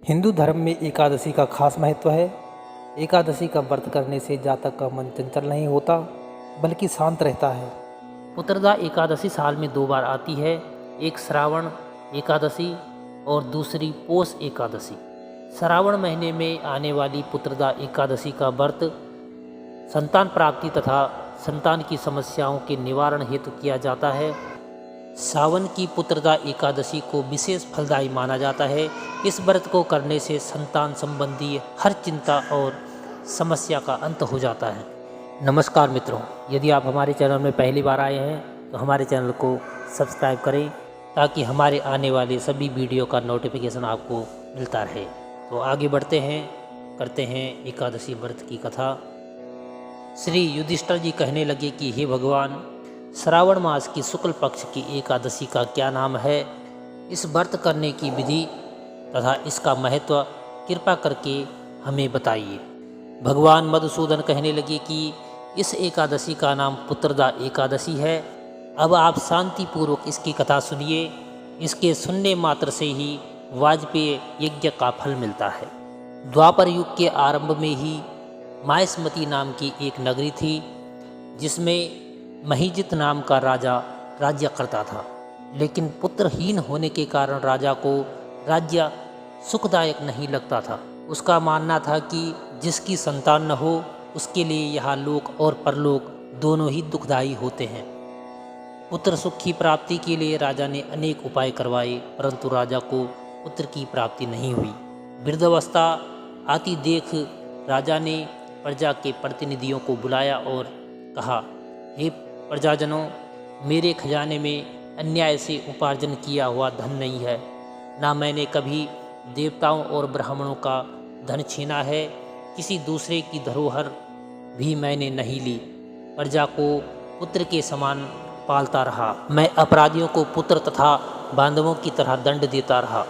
हिंदू धर्म में एकादशी का खास महत्व है। एकादशी का व्रत करने से जातक का मन चंचल नहीं होता बल्कि शांत रहता है। पुत्रदा एकादशी साल में 2 बार आती है, एक श्रावण एकादशी और दूसरी पोष एकादशी। श्रावण महीने में आने वाली पुत्रदा एकादशी का व्रत संतान प्राप्ति तथा संतान की समस्याओं के निवारण हेतु किया जाता है। सावन की पुत्रदा एकादशी को विशेष फलदायी माना जाता है। इस व्रत को करने से संतान संबंधी हर चिंता और समस्या का अंत हो जाता है। नमस्कार मित्रों, यदि आप हमारे चैनल में पहली बार आए हैं तो हमारे चैनल को सब्सक्राइब करें ताकि हमारे आने वाले सभी वीडियो का नोटिफिकेशन आपको मिलता रहे। तो आगे बढ़ते हैं, करते हैं एकादशी व्रत की कथा। श्री युधिष्ठिर जी कहने लगे कि हे भगवान, श्रावण मास की शुक्ल पक्ष की एकादशी का क्या नाम है? इस व्रत करने की विधि तथा इसका महत्व कृपा करके हमें बताइए। भगवान मधुसूदन कहने लगे कि इस एकादशी का नाम पुत्रदा एकादशी है। अब आप शांतिपूर्वक इसकी कथा सुनिए। इसके सुनने मात्र से ही वाजपेय यज्ञ का फल मिलता है। द्वापर युग के आरंभ में ही मायस्मती नाम की एक नगरी थी जिसमें महीजित नाम का राजा राज्य करता था, लेकिन पुत्रहीन होने के कारण राजा को राज्य सुखदायक नहीं लगता था। उसका मानना था कि जिसकी संतान न हो उसके लिए यहाँ लोक और परलोक दोनों ही दुखदायी होते हैं। पुत्र सुख की प्राप्ति के लिए राजा ने अनेक उपाय करवाए, परंतु राजा को पुत्र की प्राप्ति नहीं हुई। वृद्धावस्था आती देख राजा ने प्रजा के प्रतिनिधियों को बुलाया और कहा, हे प्रजाजनों, मेरे खजाने में अन्याय से उपार्जन किया हुआ धन नहीं है। ना मैंने कभी देवताओं और ब्राह्मणों का धन छीना है। किसी दूसरे की धरोहर भी मैंने नहीं ली। प्रजा को पुत्र के समान पालता रहा। मैं अपराधियों को पुत्र तथा बांधवों की तरह दंड देता रहा।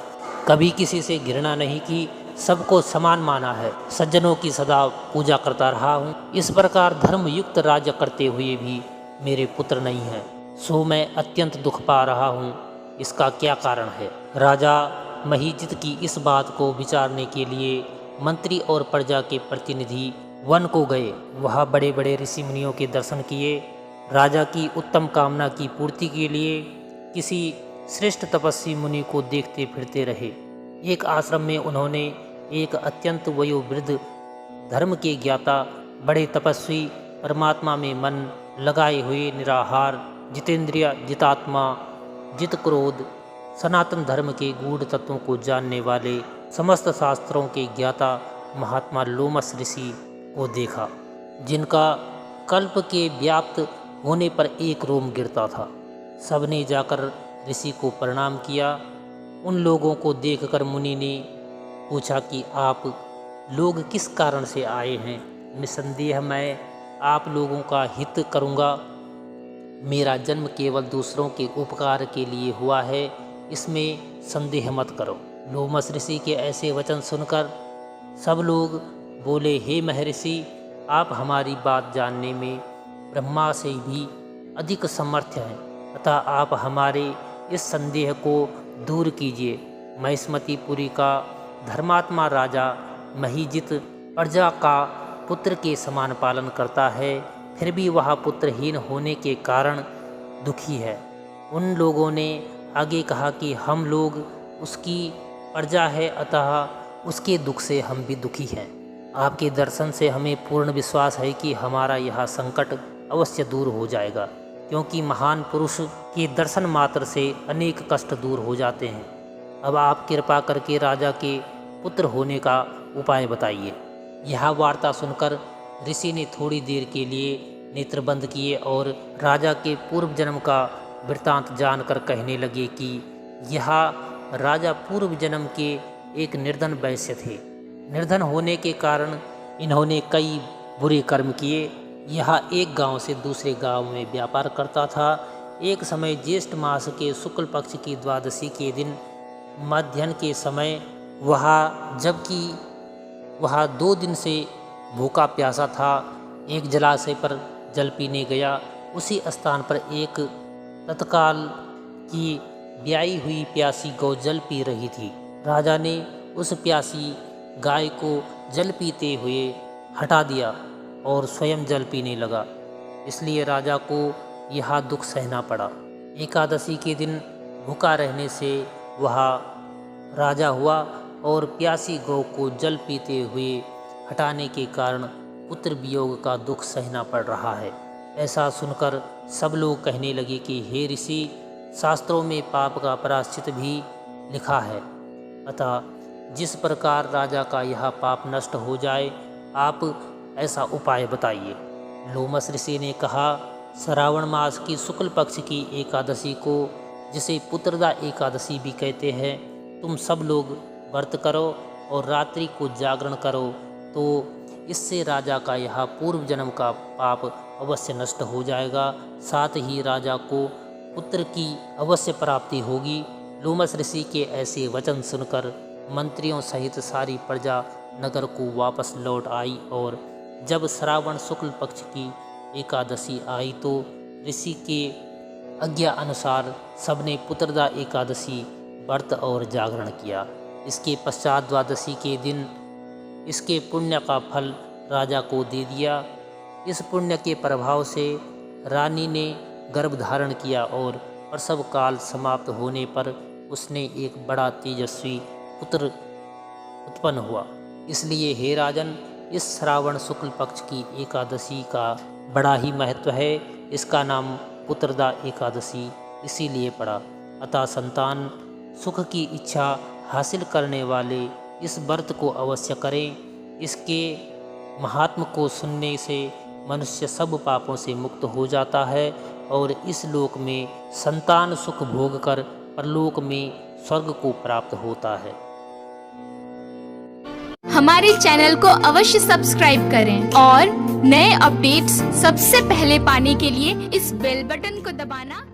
कभी किसी से घृणा नहीं की, सबको समान माना है। सज्जनों की सदा पूजा करता रहा हूँ। इस प्रकार धर्मयुक्त राज्य करते हुए भी मेरे पुत्र नहीं हैं, सो मैं अत्यंत दुख पा रहा हूँ। इसका क्या कारण है? राजा महीजित की इस बात को विचारने के लिए मंत्री और प्रजा के प्रतिनिधि वन को गए। वहाँ बड़े बड़े ऋषि मुनियों के दर्शन किए। राजा की उत्तम कामना की पूर्ति के लिए किसी श्रेष्ठ तपस्वी मुनि को देखते फिरते रहे। एक आश्रम में उन्होंने एक अत्यंत वयोवृद्ध धर्म के ज्ञाता, बड़े तपस्वी, परमात्मा में मन लगाए हुए, निराहार, जितेंद्रिय, जितात्मा, जित क्रोध, सनातन धर्म के गूढ़ तत्वों को जानने वाले, समस्त शास्त्रों के ज्ञाता महात्मा लोमस ऋषि को देखा, जिनका कल्प के व्याप्त होने पर एक रोम गिरता था। सबने जाकर ऋषि को प्रणाम किया। उन लोगों को देखकर मुनि ने पूछा कि आप लोग किस कारण से आए हैं? निसंदेह मैं आप लोगों का हित करूंगा। मेरा जन्म केवल दूसरों के उपकार के लिए हुआ है, इसमें संदेह मत करो। लोमस ऋषि के ऐसे वचन सुनकर सब लोग बोले, हे महर्षि, आप हमारी बात जानने में ब्रह्मा से भी अधिक समर्थ हैं, अतः आप हमारे इस संदेह को दूर कीजिए। महिष्मतीपुरी का धर्मात्मा राजा महीजित प्रजा का पुत्र के समान पालन करता है, फिर भी वह पुत्रहीन होने के कारण दुखी है। उन लोगों ने आगे कहा कि हम लोग उसकी प्रजा है, अतः उसके दुख से हम भी दुखी हैं। आपके दर्शन से हमें पूर्ण विश्वास है कि हमारा यह संकट अवश्य दूर हो जाएगा, क्योंकि महान पुरुष के दर्शन मात्र से अनेक कष्ट दूर हो जाते हैं। अब आप कृपा करके राजा के पुत्र होने का उपाय बताइए। यह वार्ता सुनकर ऋषि ने थोड़ी देर के लिए नेत्र बंद किए और राजा के पूर्व जन्म का वृत्तांत जानकर कहने लगे कि यह राजा पूर्व जन्म के एक निर्धन वैश्य थे। निर्धन होने के कारण इन्होंने कई बुरे कर्म किए। यह एक गांव से दूसरे गांव में व्यापार करता था। एक समय ज्येष्ठ मास के शुक्ल पक्ष की द्वादशी के दिन मध्याह्न के समय जबकि वह 2 दिन से भूखा प्यासा था, एक जलाशय पर जल पीने गया। उसी स्थान पर एक तत्काल की ब्याई हुई प्यासी गौ जल पी रही थी। राजा ने उस प्यासी गाय को जल पीते हुए हटा दिया और स्वयं जल पीने लगा। इसलिए राजा को यह दुख सहना पड़ा। एकादशी के दिन भूखा रहने से वह राजा हुआ और प्यासी गौ को जल पीते हुए हटाने के कारण पुत्र वियोग का दुख सहना पड़ रहा है। ऐसा सुनकर सब लोग कहने लगे कि हे ऋषि, शास्त्रों में पाप का प्रायश्चित भी लिखा है, अतः जिस प्रकार राजा का यह पाप नष्ट हो जाए, आप ऐसा उपाय बताइए। लोमस ऋषि ने कहा, श्रावण मास की शुक्ल पक्ष की एकादशी को, जिसे पुत्रदा एकादशी भी कहते हैं, तुम सब लोग व्रत करो और रात्रि को जागरण करो, तो इससे राजा का यह पूर्व जन्म का पाप अवश्य नष्ट हो जाएगा। साथ ही राजा को पुत्र की अवश्य प्राप्ति होगी। लोमस ऋषि के ऐसे वचन सुनकर मंत्रियों सहित सारी प्रजा नगर को वापस लौट आई और जब श्रावण शुक्ल पक्ष की एकादशी आई तो ऋषि के आज्ञा अनुसार सबने पुत्रदा एकादशी व्रत और जागरण किया। इसके पश्चात द्वादशी के दिन इसके पुण्य का फल राजा को दे दिया। इस पुण्य के प्रभाव से रानी ने गर्भ धारण किया और प्रसव काल समाप्त होने पर उसने एक बड़ा तेजस्वी पुत्र उत्पन्न हुआ। इसलिए हे राजन, इस श्रावण शुक्ल पक्ष की एकादशी का बड़ा ही महत्व है। इसका नाम पुत्रदा एकादशी इसीलिए पड़ा। अतः संतान सुख की इच्छा हासिल करने वाले इस व्रत को अवश्य करें। इसके महात्म को सुनने से मनुष्य सब पापों से मुक्त हो जाता है और इस लोक में संतान सुख भोग कर परलोक में स्वर्ग को प्राप्त होता है। हमारे चैनल को अवश्य सब्सक्राइब करें और नए अपडेट्स सबसे पहले पाने के लिए इस बेल बटन को दबाना